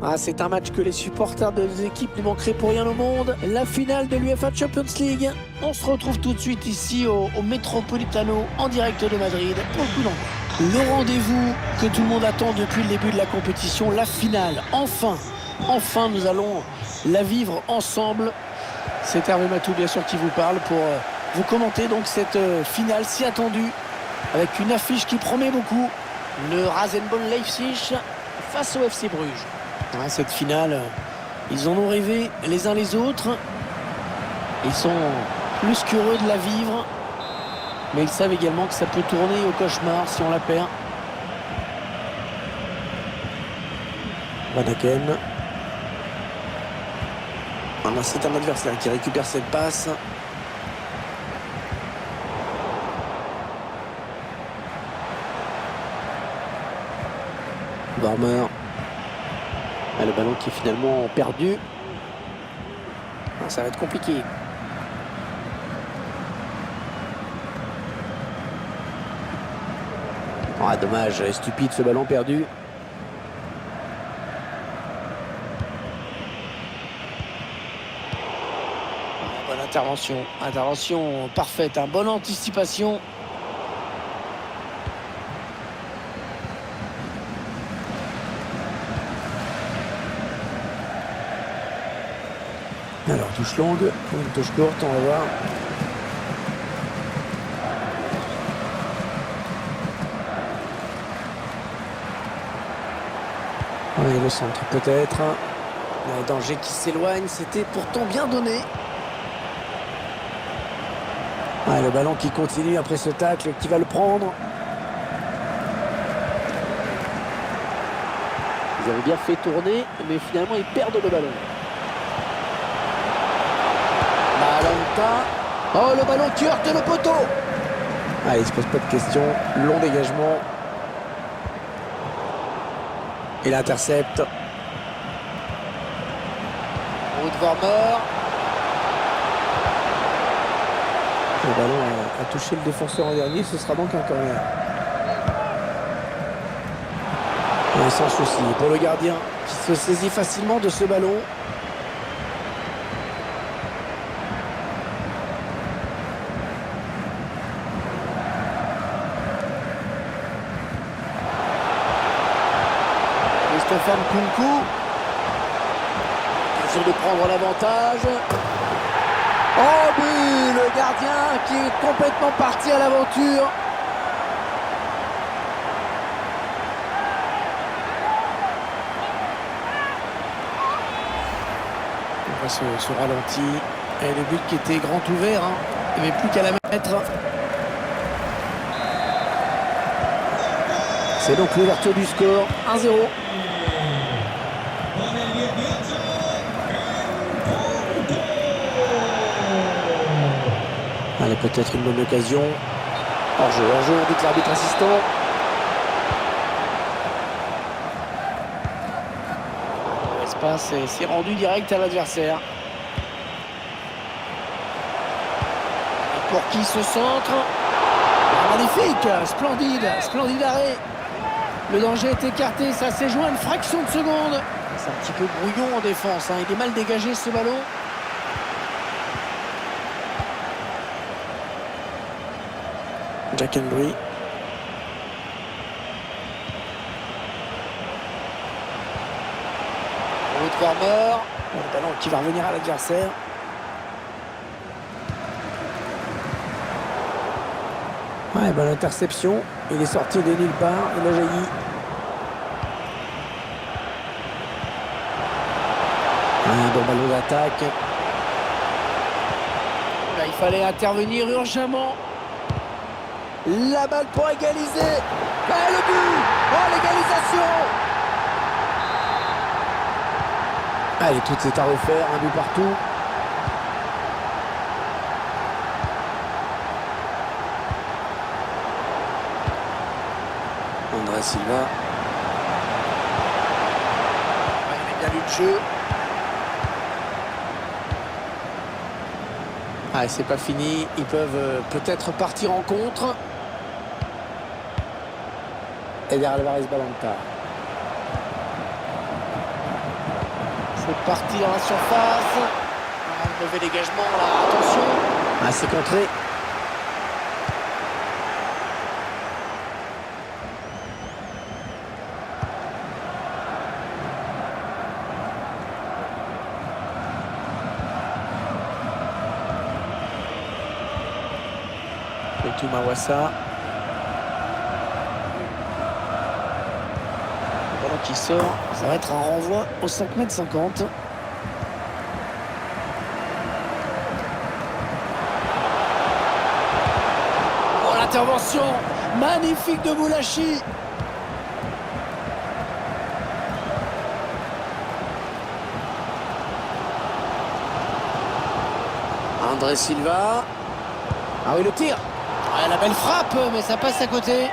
Ah, c'est un match que les supporters de deux équipes ne manqueraient pour rien au monde. La finale de l'UEFA Champions League. On se retrouve tout de suite ici au Metropolitano, en direct de Madrid, pour le coup d'envoi. Le rendez-vous que tout le monde attend depuis le début de la compétition, la finale. Enfin, nous allons la vivre ensemble. C'est Hervé Matou, bien sûr, qui vous parle pour vous commenter donc cette finale si attendue, avec une affiche qui promet beaucoup. Le Rasenball Leipzig face au FC Bruges. Ouais, cette finale, ils en ont rêvé les uns les autres. Ils sont plus qu'heureux de la vivre. Mais ils savent également que ça peut tourner au cauchemar si on la perd. Van Aken. C'est un adversaire qui récupère cette passe. Warmer. Le ballon qui est finalement perdu. Ça va être compliqué. Dommage, stupide ce ballon perdu. Bonne intervention parfaite, bonne anticipation. Alors, touche longue, ou une touche courte, on va voir. Oui, le centre peut-être. Le danger qui s'éloigne, c'était pourtant bien donné. Ouais, le ballon qui continue après ce tacle, qui va le prendre. Ils avaient bien fait tourner, mais finalement ils perdent le ballon. Oh, le ballon qui heurte le poteau. Il se pose pas de questions. Long dégagement. Il intercepte. Warmer. Le ballon a touché le défenseur en dernier. Ce sera donc un corner. Et sans souci pour le gardien qui se saisit facilement de ce ballon. Stéphane Kounkou, bien sûr de prendre l'avantage. Oh, but, le gardien qui est complètement parti à l'aventure. On voit ce ralenti. Et le but qui était grand ouvert. Il n'y avait plus qu'à la mettre. C'est donc l'ouverture du score. 1-0. Allez, peut-être une bonne occasion. Hors-jeu, on dit que l'arbitre assistant. L'espace s'est rendu direct à l'adversaire. Pour qui ce centre? Magnifique, splendide arrêt. Le danger est écarté, ça s'est joué à une fraction de seconde. C'est un petit peu brouillon en défense, il est mal dégagé ce ballon. Jack Henry. Warmer. Le ballon qui va revenir à l'adversaire. Bonne interception. Il est sorti de nulle part. Il a jailli. Bon ballon d'attaque. Là, il fallait intervenir urgemment. La balle pour égaliser. Le but. Oh, l'égalisation. Allez, tout est à refaire. Un but partout. André Silva. Il y a bien eu de jeu. C'est pas fini. Ils peuvent peut-être partir en contre. Eder Alvarez Balanta. C'est parti dans la surface. Un mauvais dégagement là, attention. Ah, c'est contré. Et tout Mawassa. Le ballon qui sort. Ça va être un renvoi au 5,50 m. Intervention magnifique de Boulachi. André Silva. Ah oui, le tir. Ah, la belle frappe, mais ça passe à côté.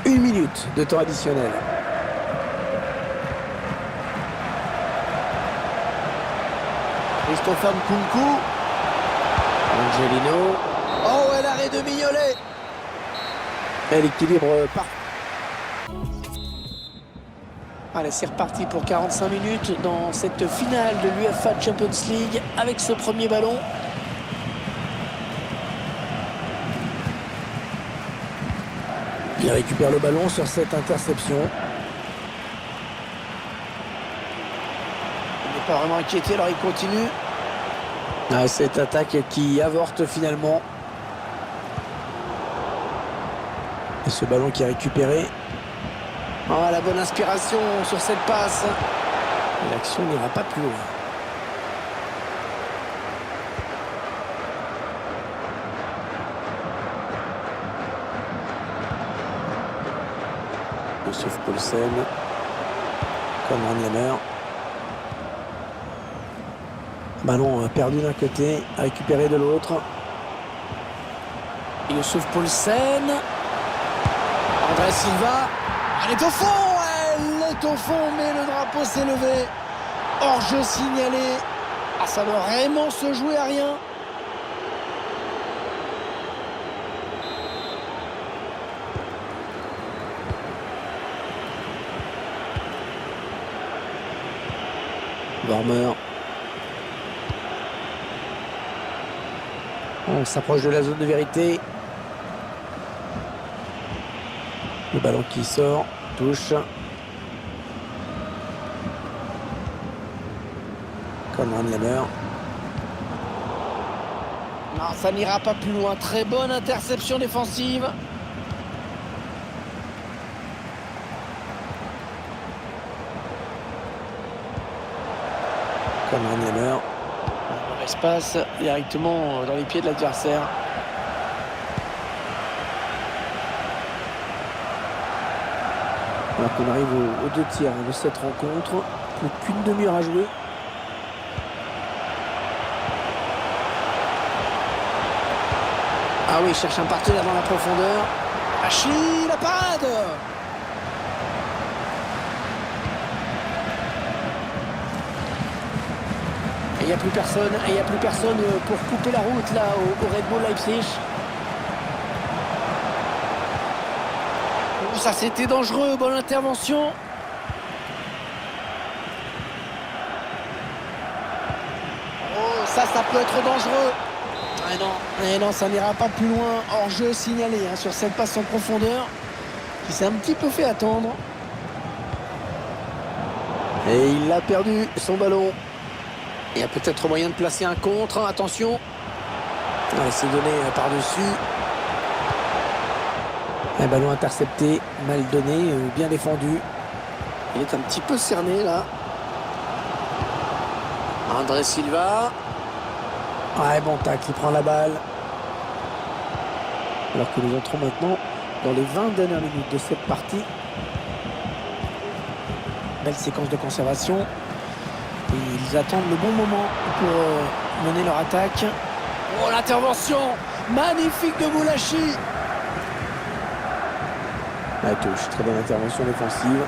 Une minute de temps additionnel. Christophe Nkunku. Angelino. Oh, et l'arrêt de Mignolet. Et l'équilibre parfait. Allez, c'est reparti pour 45 minutes dans cette finale de l'UEFA Champions League avec ce premier ballon. Il récupère le ballon sur cette interception. Il n'est pas vraiment inquiété, alors il continue. Ah, cette attaque qui avorte finalement. Et ce ballon qui est récupéré. Oh, la bonne inspiration sur cette passe. L'action n'ira pas plus loin. Sauf Paulsen, Conrad Lemmer. Ballon perdu d'un côté, récupéré de l'autre. Youssouf Paulsen. André Silva. Elle est au fond, elle est au fond, mais le drapeau s'est levé. Hors-jeu signalé. Ah, ça doit vraiment se jouer à rien. Warmer. On s'approche de la zone de vérité. Le ballon qui sort, touche. Conrad Lemmer. Non, ça n'ira pas plus loin. Très bonne interception défensive. Conrad Lemmer. Espace directement dans les pieds de l'adversaire. Alors qu'on arrive aux deux tiers de cette rencontre. Plus qu'une demi-heure à jouer. Ah oui, il cherche un partenaire dans la profondeur. Hachi, la parade. Et il n'y a plus personne. Et il n'y a plus personne pour couper la route là au Red Bull Leipzig. Oh, ça c'était dangereux, bonne intervention. Oh, ça peut être dangereux. Et non, ça n'ira pas plus loin. Hors-jeu signalé sur cette passe en profondeur qui s'est un petit peu fait attendre. Et il a perdu son ballon. Il y a peut-être moyen de placer un contre. Attention. C'est donné par-dessus. Un ballon intercepté, mal donné, bien défendu. Il est un petit peu cerné là. André Silva. Ouais, bon tac, il prend la balle. Alors que nous entrons maintenant dans les 20 dernières minutes de cette partie. Belle séquence de conservation. Et ils attendent le bon moment pour mener leur attaque. Oh, l'intervention magnifique de Boulachi. La touche, très bonne intervention défensive.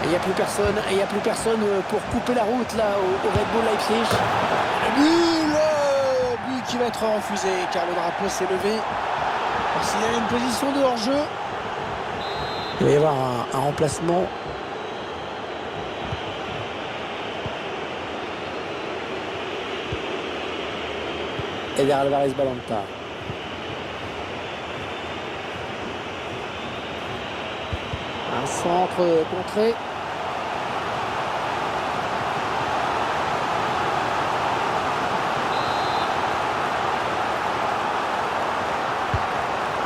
Et il n'y a plus personne. Et il n'y a plus personne pour couper la route là au Red Bull Leipzig. Le but qui va être refusé car le drapeau s'est levé. S'il y a une position de hors-jeu, il va y avoir un remplacement. Eder Alvarez Balanta. Un centre contré.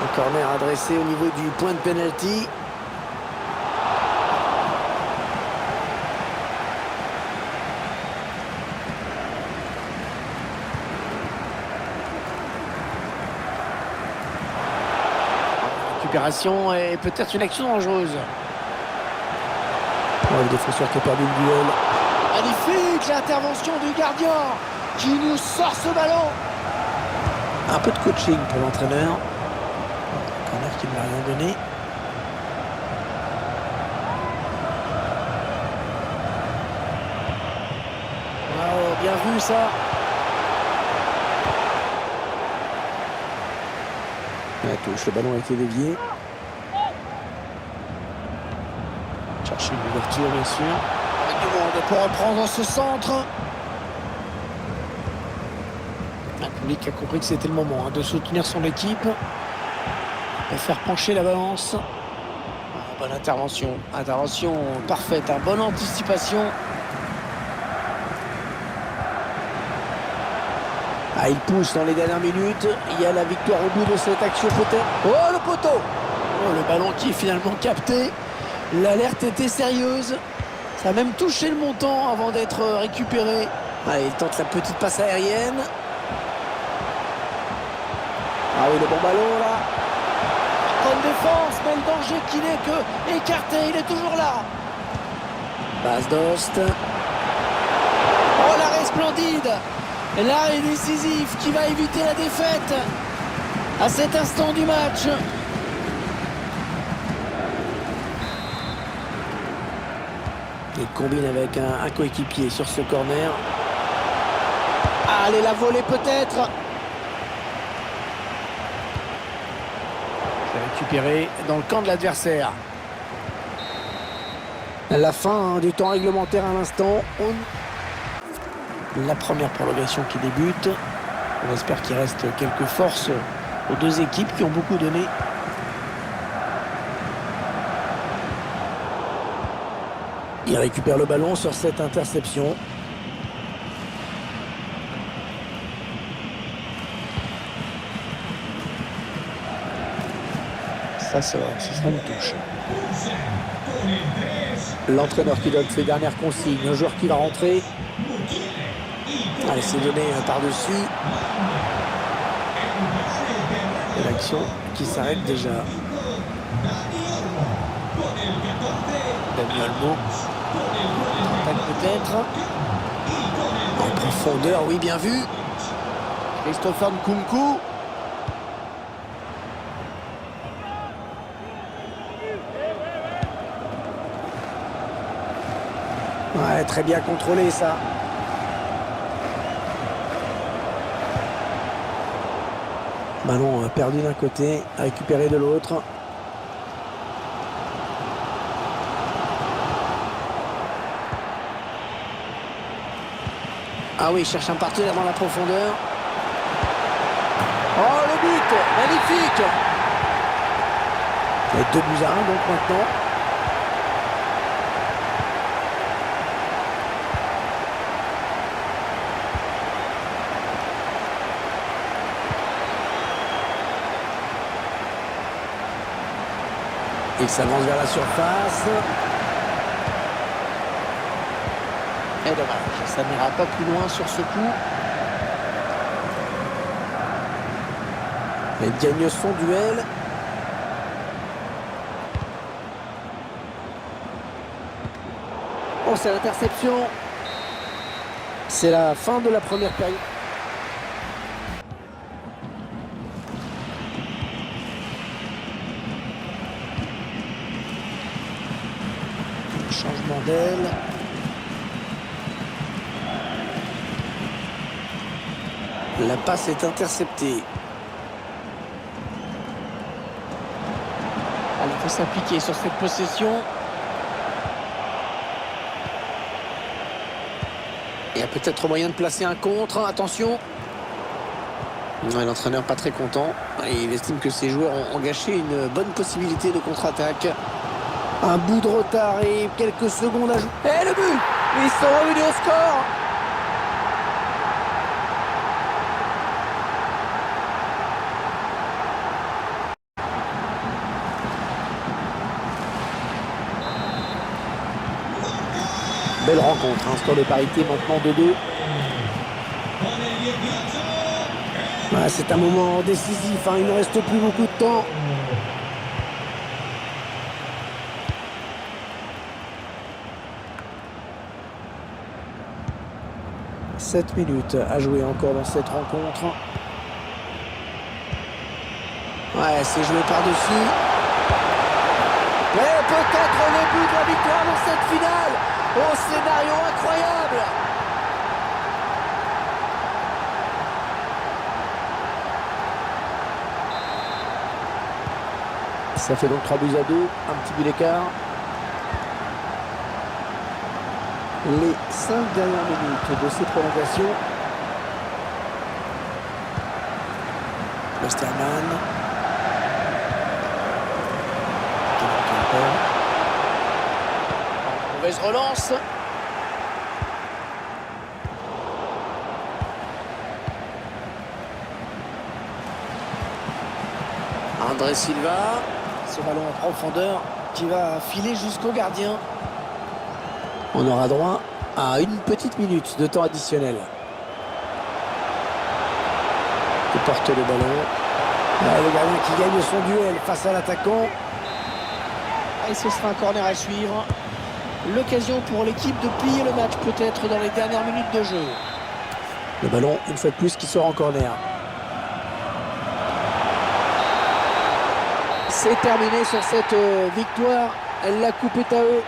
Un corner adressé au niveau du point de pénalty. Récupération et peut-être une action dangereuse. Oh, le défenseur qui a perdu le duel. Magnifique l'intervention du gardien qui nous sort ce ballon. Un peu de coaching pour l'entraîneur. Un corner qui ne m'a rien donné. Wow, bien vu ça. La touche, le ballon a été dévié. Chercher une ouverture bien sûr. Avec du monde pour reprendre ce centre. Le public a compris que c'était le moment de soutenir son équipe. De faire pencher la balance. Bonne intervention. Intervention parfaite. Bonne anticipation. Ah, il pousse dans les dernières minutes. Il y a la victoire au bout de cette action peut-être. Oh, le poteau! Oh, le ballon qui est finalement capté. L'alerte était sérieuse. Ça a même touché le montant avant d'être récupéré. Allez, il tente la petite passe aérienne. Ah oui, le bon ballon là. Bonne défense, mais le danger qui n'est que écarté. Il est toujours là. Passe d'Ost. Oh, l'arrêt splendide. L'arrêt décisif qui va éviter la défaite à cet instant du match. Il combine avec un coéquipier sur ce corner. Allez, la volée peut-être. C'est récupéré dans le camp de l'adversaire. La fin du temps réglementaire à l'instant. La première prolongation qui débute. On espère qu'il reste quelques forces aux deux équipes qui ont beaucoup donné. Il récupère le ballon sur cette interception. Ça sera une touche. L'entraîneur qui donne ses dernières consignes. Le joueur qui va rentrer. Allez, c'est donné par-dessus. Et l'action qui s'arrête déjà. Daniel Olmo. Attaque peut-être. En profondeur, oui, bien vu. Christopher Nkunku. Ouais, très bien contrôlé ça. Ballon perdu d'un côté, récupéré de l'autre. Ah oui, il cherche un partenaire dans la profondeur. Oh, le but! Magnifique! Il y a 2 buts à 1 donc maintenant. Il s'avance vers la surface. Et dommage, ça n'ira pas plus loin sur ce coup. Il gagne son duel. Oh, c'est l'interception. C'est la fin de la première période. Changement Gardel. La passe est interceptée. Il faut s'appliquer sur cette possession. Il y a peut-être moyen de placer un contre. Attention. Ouais, l'entraîneur pas très content. Il estime que ses joueurs ont gâché une bonne possibilité de contre-attaque. Un bout de retard et quelques secondes à jouer. Et le but! Ils sont revenus au score. Belle rencontre, un score de parité maintenant 2-2. Ah, c'est un moment décisif, hein. Il ne reste plus beaucoup de temps. « 7 minutes à jouer encore dans cette rencontre. Ouais, c'est joué par-dessus. Mais peut-être le but de la victoire dans cette finale. Oh, scénario incroyable! Ça fait donc 3 buts à 2, un petit but d'écart. Les 5 dernières minutes de ces prolongations. Westerman. Mauvaise relance. André Silva. Ce ballon en profondeur qui va filer jusqu'au gardien. On aura droit à une petite minute de temps additionnel. Il porte le ballon. Le gardien qui gagne son duel face à l'attaquant. Et ce sera un corner à suivre. L'occasion pour l'équipe de plier le match peut-être dans les dernières minutes de jeu. Le ballon, une fois de plus, qui sort en corner. C'est terminé sur cette victoire. La coupe est à eux.